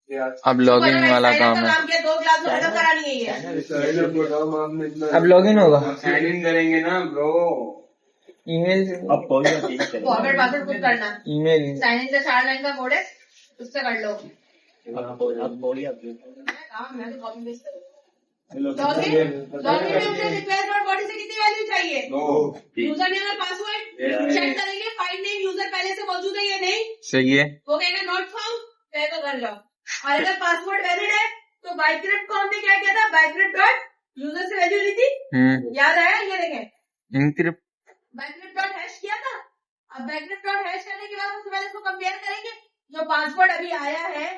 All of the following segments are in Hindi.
अब लॉगिन वाला काम है। 2 क्लास में खत्म करानी है ये। अब लॉगिन होगा, साइन इन करेंगे ना ब्रो। ईमेल अब कोई नहीं फॉरवर्ड पासवर्ड खुद करना। ईमेल साइन इन का 4 लाइन का कोड है, उससे कर लो। अब बोलिए अब मैं तो कॉपी पेस्ट करूँ। लॉगिन में उसे रिक्वेस्ट डॉट बॉडी से कितनी वैल्यू चाहिए? यूजर नेम और पासवर्ड चेक करेंगे, फाइल नेम यूजर पहले से मौजूद है या नहीं। सही है। वो कहेगा नॉट फाउंड, कहे तो कर लो। और अगर पासवर्ड वैलिड है तो बाइक्रिप्ट को हमने क्या किया था, बाइक्रिप्ट डॉट यूजर से वैल्यू ली थी, याद आया? ये देखें इनक्रिप्ट बाइक्रिप्ट डॉट हैश किया था। अब बाइक्रिप्ट डॉट हैश करने के बाद सबसे पहले इसको कंपेयर करेंगे, जो पासवर्ड अभी आया है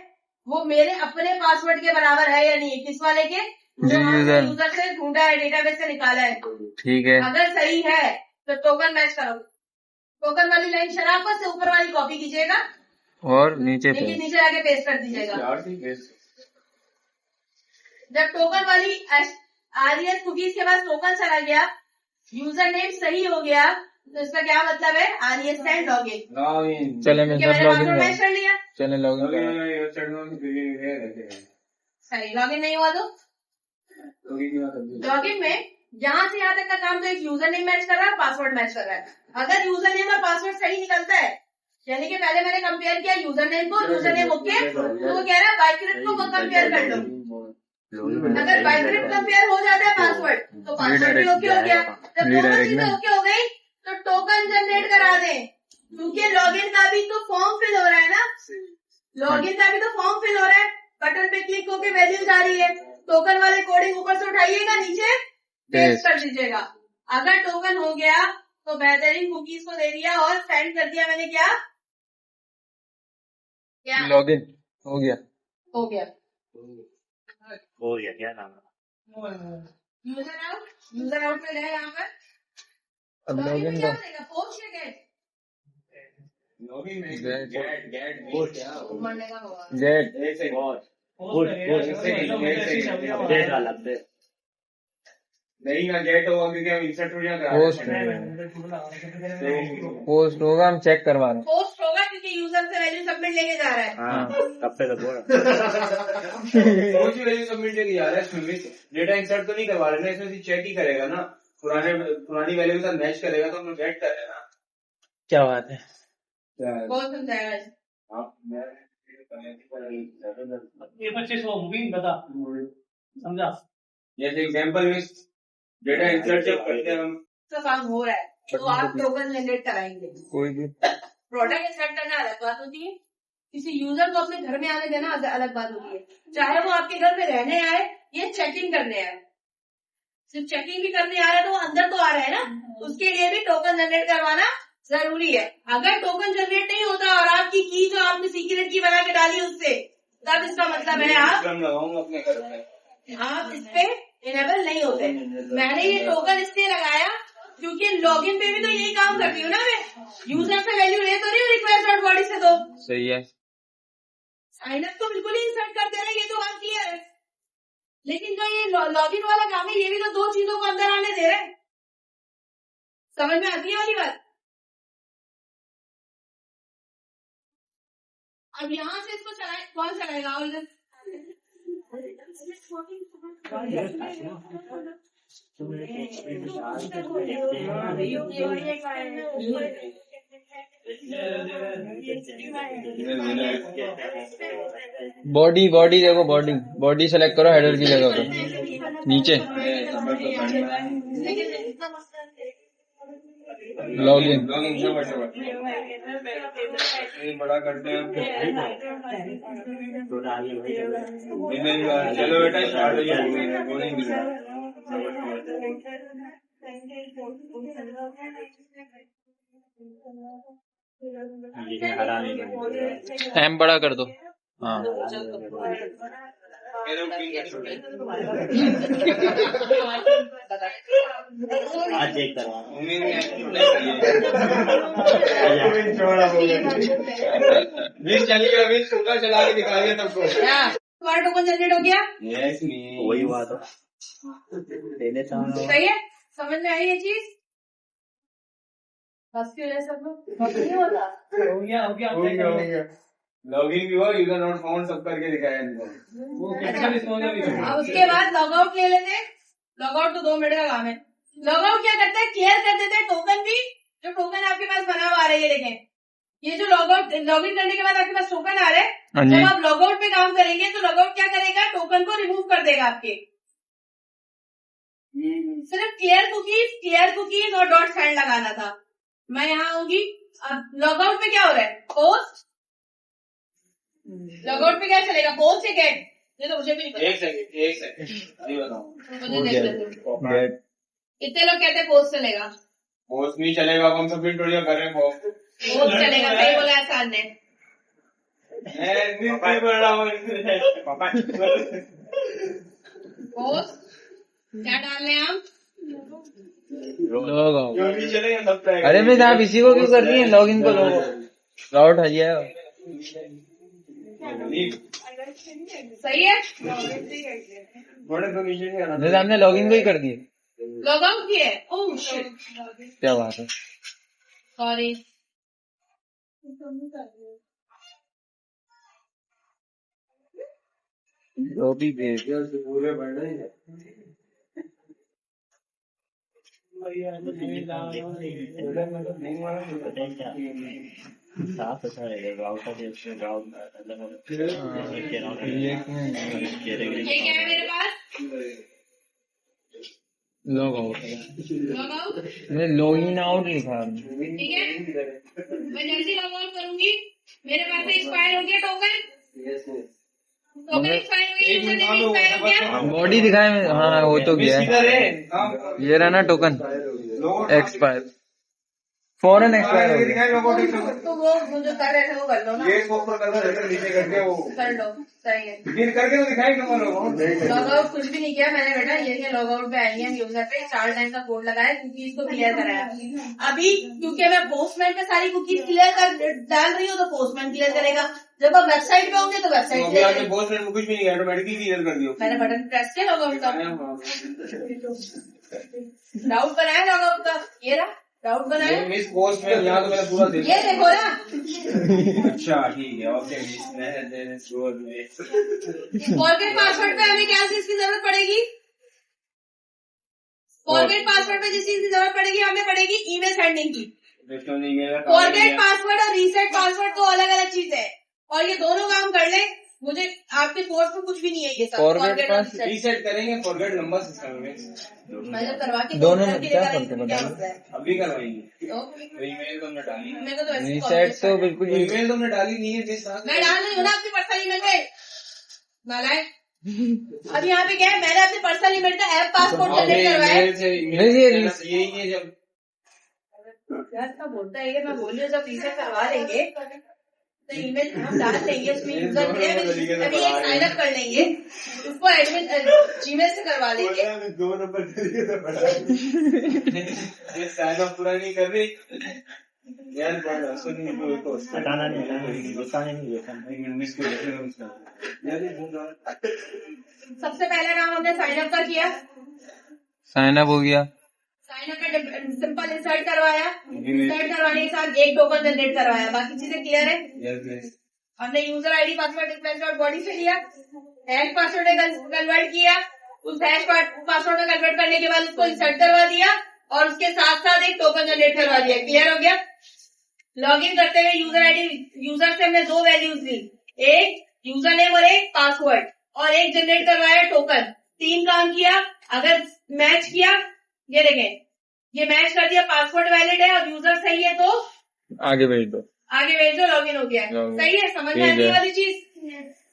वो मेरे अपने पासवर्ड के बराबर है या नहीं, किस वाले के, जो यूजर से ढूंढा है, डेटाबेस से निकाला है। ठीक है, अगर सही है तो टोकन मैच करो। टोकन वाली लाइन शराफत से ऊपर वाली कॉपी कीजिएगा और नीचे पे नीचे आके पेस्ट कर दीजिएगा। जब टोकन वाली आरईएस कुकीज के पास टोकन चला गया, यूजर नेम सही हो गया, तो इसका क्या मतलब है, आरईएस सेंड लॉगिन। चले मैं लॉगिन मैच कर लिया, चले लॉगिन सही। लॉगिन नहीं हुआ तो लॉगिन में यहाँ से यहाँ तक का काम तो एक यूजर नेम मैच कर रहा है, पासवर्ड मैच कर रहा है। अगर यूजर नेम और पासवर्ड सही निकलता है, यानी कि पहले मैंने कंपेयर किया यूजर नेम को, यूजर नेम ओके, तो वो कह रहा है बाइक्रिप्ट को कंपेयर कर लो। अगर बाइक्रिप्ट कंपेयर हो जाता है पासवर्ड, तो पासवर्ड भी ओके हो गया। जब दोनों चीजें ओके हो गई तो टोकन जनरेट करा दें, क्योंकि लॉगिन का भी तो फॉर्म फिल हो रहा है ना, लॉगिन का भी तो फॉर्म फिल हो रहा है। बटन पे क्लिक होकर वैल्यूज आ रही है, टोकन वाले कोडिंग ऊपर से उठाइएगा, नीचे पेस्ट कर दीजिएगा। अगर टोकन हो गया तो बेहतरीन कुकीज को दे दिया और सेंड कर दिया मैंने। क्या लॉगिन हो गया क्या नाम है? यूजर आउट में गए यहाँ पर। अब लॉगिन का पोस्ट या गेट, लॉगिन में गेट मरने का होगा। गेट नहीं ना, गेट होगा क्योंकि हम इंसर्ट हो जाएगा। पोस्ट होगा, हम चेक करवा रहे हैं। पोस्ट होगा क्योंकि यूजर से वैल्यू सबमिट लेके जा रहा है। तब से तो बोला कौन सी वैल्यू सबमिट लेके जा रहा है, इसमें डेटा इंसर्ट तो नहीं करवा रहे ना, इसमें चेक ही करेगा ना, पुरानी वैल्यू के साथ मैच करेगा तो हम गेट कर रहे हैं ना। क्या बात है? कौन समझाएगा? ये 25 मूवी बता समझा। जैसे एग्जाम्पल में डेटा इंसर्ट जब करते हैं हम, तो काम हो रहा है तो आप टोकन जनरेट कराएंगे। कोई भी प्रोडक्ट इंसर्ट करना अलग बात होती है, किसी यूजर को अपने घर में आने देना अलग बात होती है। चाहे वो आपके घर में रहने आए, ये चेकिंग करने आए, सिर्फ चेकिंग भी करने आ रहा है तो वो अंदर तो आ रहा है ना, उसके लिए भी टोकन जनरेट करवाना जरूरी है। अगर टोकन जनरेट नहीं होता और आपकी की जो आपने सीक्रेट की बना के डाली उससे, तब इसका मतलब है आप अपने घर में आप इस पे इनेबल नहीं होते। मैंने ये टोकन इसलिए लगाया क्योंकि लॉगिन पे भी तो यही काम करती हूँ ना मैं, यूजर से वैल्यू ले तो नहीं रिक्वेस्ट डॉट बॉडी से, तो सही है। साइन अप तो बिल्कुल ही इंसर्ट करते रहे, ये तो बात क्लियर है। लेकिन जो ये लॉगिन वाला काम है, ये भी तो 2 चीजों को अंदर आने दे रहे हैं। समझ में आती है वाली बात? अब यहाँ से इसको चलाए, कौन चलाएगा? और इधर बॉडी देखो, बॉडी सेलेक्ट करो हेडर की जगह पे नीचे लॉगिन बड़ा करते हैं। चलो बेटा स्टार्ट हो जाए। एम बड़ा कर दो। हाँ आज चेक करवा 20 चलेगा, 20 चला के दिखा दिया सबको। तुम्हारा टोकन जनरेट हो गया? यस वही हुआ तो दे देता हूँ। सही है, समझ में आई ये चीज? बस की वजह से सब लोग नहीं होता। हो गया लॉगिन भी हुआ, यूजर नॉट फाउंड सब करके दिखाया इनको। अब उसके बाद लॉग आउट ले लेते। लॉग आउट तो 2 मिनट का काम है। लॉग आउट क्या करता है, क्लियर कर देते हैं टोकन भी, जो टोकन आपके पास बना हुआ आ रहा है। ये देखें, ये जो लॉग आउट लॉग इन करने के बाद आपके पास टोकन आ रहे हाँ हैं, जी। जब आप लॉग आउट पे काम करेंगे तो लॉग आउट क्या करेगा, टोकन को रिमूव कर देगा आपके। सिर्फ क्लियर कुकीज और डॉट साइन लगाना था। मैं यहाँ आऊंगी। अब लॉग आउट पे क्या हो रहा है, पोस्ट। लॉग आउट पे क्या चलेगा, पोस्ट या गेट। ये तो मुझे भी नहीं पता। एक सेकंड अभी बताओ। मुझे देख लेते हैं। कितने लोग कहते हैं पोस्ट चलेगा। पोस्ट नहीं चलेगा, अब हम सबमिट थोड़ी कर रहे हैं पोस्ट। पोस्ट चलेगा, सही बोला है सर ने। पोस्ट क्या डालने हैं हम, लॉग आउट। जो भी चलेगा सब ट्राई अरे मैं आप इसी को क्यों कर रही है, लॉग इन को लॉग आउट है जाएगा। सही है। बड़े तो नीचे नहीं आना। मेरे सामने लॉग इन को ही कर दिए। लॉग आउट किए। ओह शिट, क्या बात है। सॉरी। जो भी भेज पूरे बढ़ना ही है। साफ अच्छा रहेगा, राउटर ये क्या है मेरे पास, लॉग आउट। Log out. मैंने लॉग इन आउट लिखा है। ठीक है, मैं जल्दी लॉग आउट करूंगी। मेरे पास एक्सपायर हो गया टोकन। टोकन एक्सपायर हो गया, यूजर नेम एक्सपायर हो गया। बॉडी दिखाए में, हाँ वो तो गया किधर है। है? ये रहा ना टोकन एक्सपायर, फौरन एक्सपायर हो गया। तो वो जो कर रहे थे वो कर लो ना, ये इसको ऊपर करना, नीचे करके वो कर लो। सही है। फिर करके तो दिखाएंगे हम लोग। लॉग आउट कुछ भी नहीं किया मैंने बेटा। ये लॉग आउट पे आएंगे हम यूजर पे, 4 टाइम का कोड लगाया, कुकीज को क्लियर कराया। अभी क्योंकि मैं पोस्टमैन पे सारी कुकीज क्लियर कर डाल रही हूँ, तो पोस्टमैन क्लियर करेगा। जब आप वेबसाइट पे होंगे तो वेबसाइट अभी आपने क्लियर। बहुत में कुछ भी नहीं, ऑटोमेटिकली क्लियर कर दियो। मैंने बटन प्रेस किया लॉग आउट का, डाउट बनाया लॉग आउट का। ये रहा डाउट बनाया। मिस पोस्ट में यहाँ तो मैंने पूरा ये देखा। देखो ना, अच्छा ठीक है, ओके मिस फॉरगेट पासवर्ड पे हमें क्या चीज की जरूरत पड़ेगी, फॉरगेट पासवर्ड पे जिस चीज की जरूरत पड़ेगी हमें पड़ेगी ईमेल सेंडिंग की। फॉरगेट पासवर्ड और रीसेट पासवर्ड दो अलग अलग चीज है, और ये दोनों काम कर ले। मुझे आपके कोर्स में कुछ भी नहीं है ये सब। Forget और pass- रीसेट करेंगे, फॉरगेट नंबर सिस्टम में मैं जब करवा के दोनों में करके क्या लेकर आई फर्क है थी, क्या बताइए? मसला है? अभी करवाएंगे। तो तो ईमेल तुमने डाली, मेरे को तो ऐसे ही रीसेट तो confidence बिल्कुल तो ही। ईमेल तुमने डाली नहीं है जिस है। मैं डाल रही हूँ ना अपनी पर्सनल ईमेल पे, नालायक। अब यहाँ पे क्या है, मैंने अपने पर्सनल ईमेल का ऐप पासपोर्ट जनरेट करवाया है। यही है जब यार क्या बोलता है ये, मैं बोल रही हूँ जब रीसेट करवा लेंगे तो ईमेल हम डाल लेंगे, उसमें यूजर नेम अभी एक साइन अप कर लेंगे, उसको एडमिन जीमेल से करवा लेंगे। 2 नंबर तरीके से बढ़ा। ये साइन अप पूरा नहीं कर रही यार, हटाना नहीं, गुस्साने नहीं सबसे पहला काम हमने साइन अप का किया, साइन अप हो गया। साइन अप का सिंपल इंसर्ट करवाया, इंसर्ट करवाने के साथ एक टोकन जनरेट करवाया, बाकी चीजें क्लियर है। हमने user ID password request dot body से लिया, हैश पासवर्ड में कन्वर्ट किया, उस हैश पासवर्ड में कन्वर्ट करने के बाद उसको इंसर्ट करवा दिया, और उसके साथ साथ एक टोकन जनरेट करवा दिया। क्लियर हो गया। लॉगिन करते हुए यूजर आईडी यूजर से हमने 2 वैल्यूज ली, एक यूजर नेम और एक पासवर्ड, और एक जनरेट करवाया टोकन। 3 काम किया। अगर मैच किया, ये देखें ये मैच कर दिया, पासवर्ड वैलिड है और यूजर सही है तो आगे भेज दो। आगे भेज दो, लॉगिन हो गया है। Login। सही है, समझ में ठीक आने है। वाली चीज।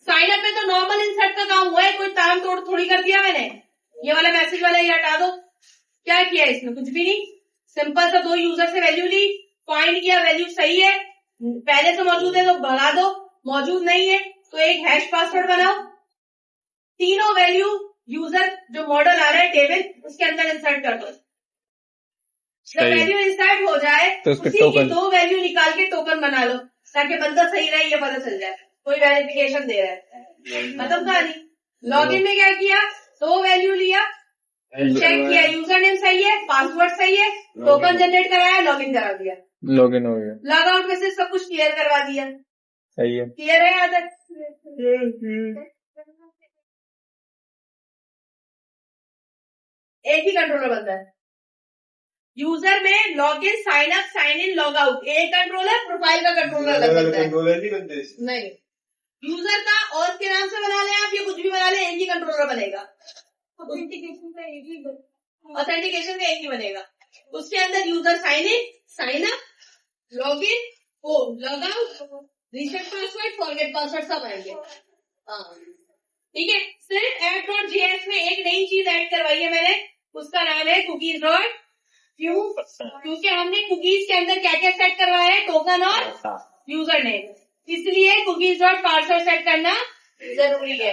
साइन अप में तो नॉर्मल इंसर्ट का काम हुआ है, कोई ताम तोड़ थोड़ी कर दिया मैंने। ये वाला मैसेज वाला ये हटा दो। क्या किया इसमें, कुछ भी नहीं। सिंपल सा 2 यूजर से वैल्यू ली, फाइंड किया, वैल्यू सही है, पहले से मौजूद है तो भगा दो, मौजूद नहीं है तो एक हैश पासवर्ड बनाओ। तीनों वैल्यू यूजर जो मॉडल आ रहा है टेबल, उसके अंदर इंसर्ट कर दो। जब सही है। वैल्यू इंसर्ट हो जाए तो उसके उसी की टोकन। 2 वैल्यू निकाल के टोकन बना लो, ताकि बंदा सही रहे ये पता चल जाए कोई वेरिफिकेशन दे रहा है। मतलब कहानी। लॉगिन में क्या किया, 2 वैल्यू लिया, चेक किया यूजर नेम सही है, पासवर्ड सही है, टोकन जनरेट कराया, लॉगिन करा दिया, लॉगिन हो गया। लॉग आउट में से सब कुछ क्लियर करवा दिया। सही है। क्लियर है यहाँ तक? एक ही कंट्रोलर बनता है। यूजर में log in, sign up, sign in, log out एक कंट्रोलर, प्रोफाइल का कंट्रोलर अलग बनता है। कंट्रोलर नहीं बनते इसमें। नहीं, यूजर का और के नाम से बना लें आप या कुछ भी बना लें, एक ही कंट्रोलर बनेगा। ऑथेंटिकेशन का एक ही बनेगा। उसके अंदर user sign in, sign up, log in, log out, reset password, forget password सब आएंगे। ठीक है। सिर्फ app.js में एक नई चीज ऐड करवाई है मैंने, उसका नाम है कुकीज डॉट व्यू, क्योंकि हमने कुकीज के अंदर क्या क्या सेट करवाया है, टोकन और यूजर नेम, इसलिए कुकीज डॉट पासवर्ड सेट करना जरूरी है।